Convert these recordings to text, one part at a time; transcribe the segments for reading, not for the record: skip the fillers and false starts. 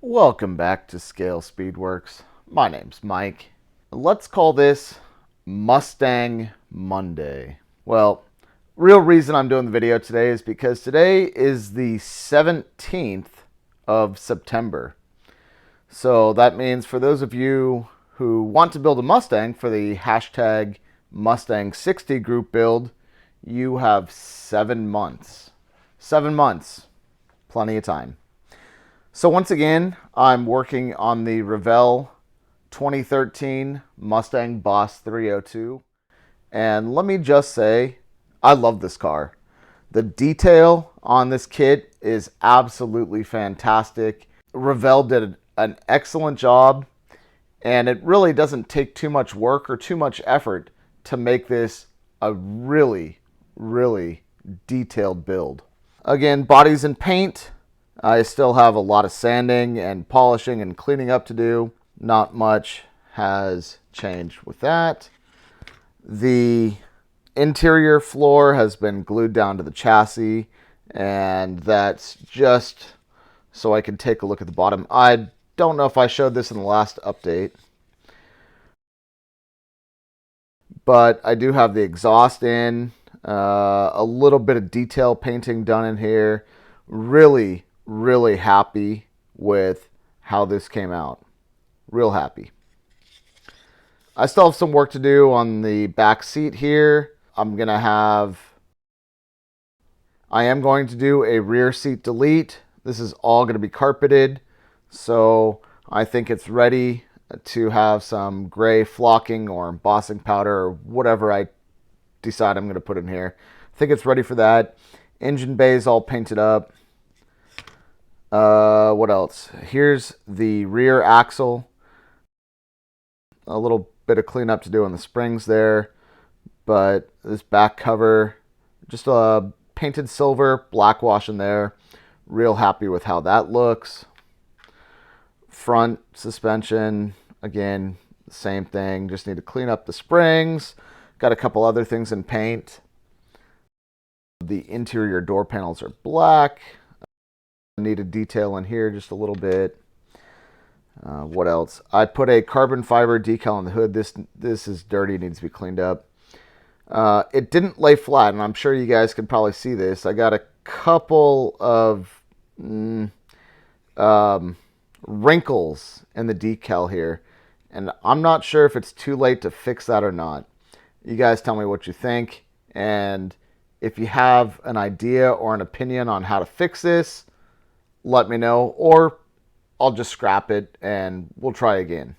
Welcome back to ScaleSpeedworks. My name's Mike. Let's call this Mustang Monday. Well, real reason I'm doing the video today is because today is the 17th of September. So that means for those of you who want to build a Mustang for the hashtag Mustang60 group build, you have 7 months. 7 months. Plenty of time. So once again, I'm working on the Revell 2013 Mustang Boss 302. And let me just say, I love this car. The detail on this kit is absolutely fantastic. Revell did an excellent job, and it really doesn't take too much work or too much effort to make this a really, really detailed build. Again, bodies and paint. I still have a lot of sanding and polishing and cleaning up to do. Not much has changed with that. The interior floor has been glued down to the chassis, and that's just so I can take a look at the bottom. I don't know if I showed this in the last update, but I do have the exhaust in, a little bit of detail painting done in here. Really happy with how this came out. Real happy. I still have some work to do on the back seat here. I am going to do a rear seat delete. This is all going to be carpeted, so I think it's ready to have some gray flocking or embossing powder or whatever I decide I'm going to put in here. I think it's ready for that. Engine bay is all painted up. What else? Here's the rear axle. A little bit of cleanup to do on the springs there, but this back cover, just a painted silver, black wash in there. Real happy with how that looks. Front suspension, again, same thing. Just need to clean up the springs. Got a couple other things in paint. The interior door panels are black. Need a detail in here just a little bit. What else? I put a carbon fiber decal on the hood. This is dirty, needs to be cleaned up. It didn't lay flat, and I'm sure you guys can probably see this. I got a couple of wrinkles in the decal here, and I'm not sure if it's too late to fix that or not. You guys tell me what you think, and if you have an idea or an opinion on how to fix this, let me know, or I'll just scrap it and we'll try again.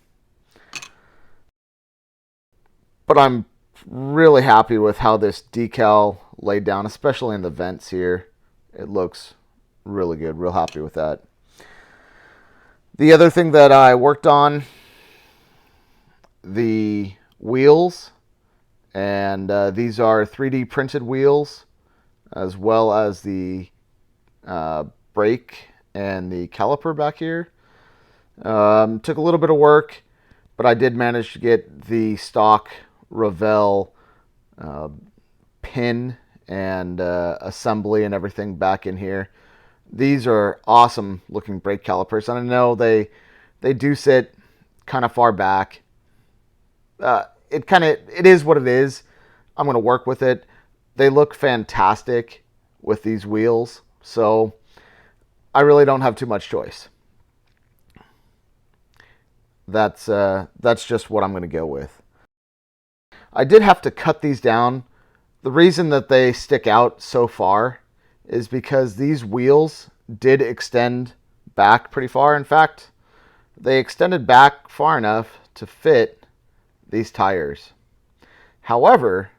But I'm really happy with how this decal laid down, especially in the vents here. It looks really good. Real happy with that. The other thing that I worked on, the wheels, and these are 3D printed wheels, as well as the brake and the caliper back here. Took a little bit of work, but I did manage to get the stock Revell pin and assembly and everything back in here. These are awesome looking brake calipers, and I know they do sit kind of far back. It is what it is. I'm going to work with it. They look fantastic with these wheels, so I really don't have too much choice. That's just what I'm going to go with. I did have to cut these down. The reason that they stick out so far is because these wheels did extend back pretty far. In fact, they extended back far enough to fit these tires. However,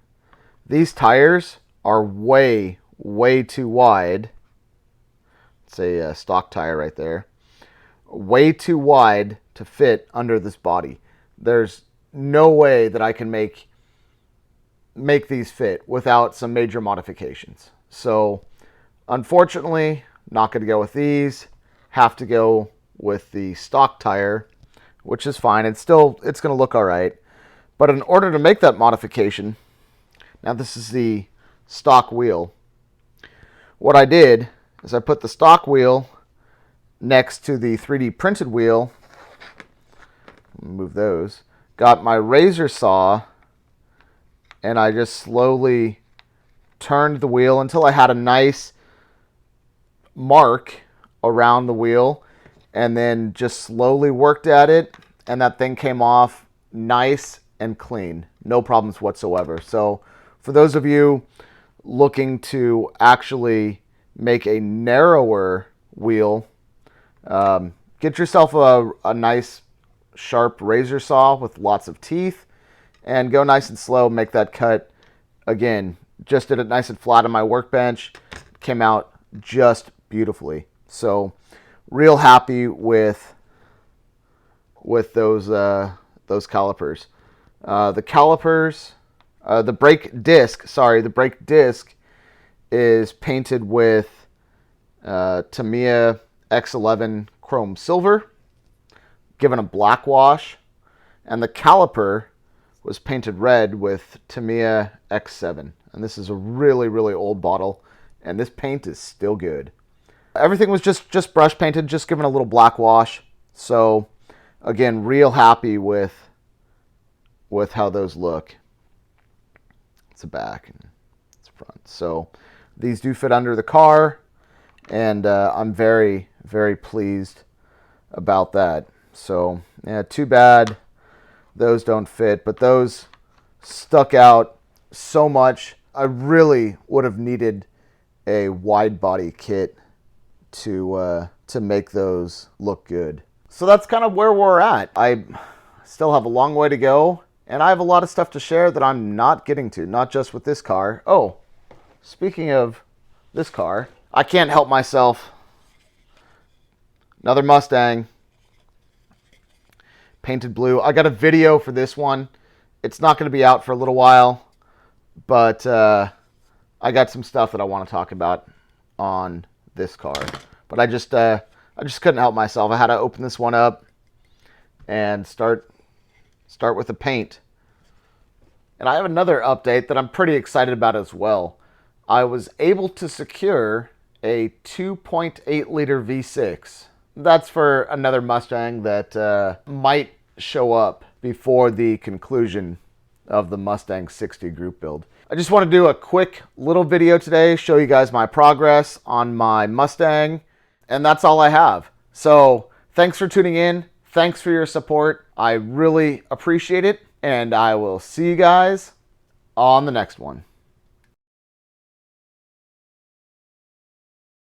these tires are way too wide. It's a stock tire right there. Way too wide to fit under this body. There's no way that I can make these fit without some major modifications. So unfortunately, not going to go with these. Have to go with the stock tire, which is fine. It's going to look all right. But in order to make that modification, now this is the stock wheel. What I did is I put the stock wheel next to the 3D printed wheel. Move those. Got my razor saw, and I just slowly turned the wheel until I had a nice mark around the wheel, and then just slowly worked at it, and that thing came off nice and clean. No problems whatsoever. So for those of you looking to actually make a narrower wheel, get yourself a nice sharp razor saw with lots of teeth and go nice and slow, make that cut. Again, just did it nice and flat on my workbench. Came out just beautifully. So real happy with those calipers. The calipers, the brake disc is painted with Tamiya X11 chrome silver, given a black wash, and the caliper was painted red with Tamiya X7. And this is a really, really old bottle, and this paint is still good. Everything was just brush painted, just given a little black wash. So again, real happy with how those look. It's the back and it's the front. So these do fit under the car, and I'm very, very pleased about that. So yeah, too bad those don't fit, but those stuck out so much. I really would have needed a wide body kit to make those look good. So that's kind of where we're at. I still have a long way to go, and I have a lot of stuff to share that I'm not getting to, not just with this car. Oh, speaking of this car, I can't help myself. Another Mustang, painted blue. I got a video for this one. It's not going to be out for a little while, but I got some stuff that I want to talk about on this car. But I just couldn't help myself. I had to open this one up and start with the paint. And I have another update that I'm pretty excited about as well. I was able to secure a 2.8 liter V6. That's for another Mustang that might show up before the conclusion of the Mustang 60 group build. I just want to do a quick little video today, show you guys my progress on my Mustang, and that's all I have. So thanks for tuning in. Thanks for your support. I really appreciate it, and I will see you guys on the next one.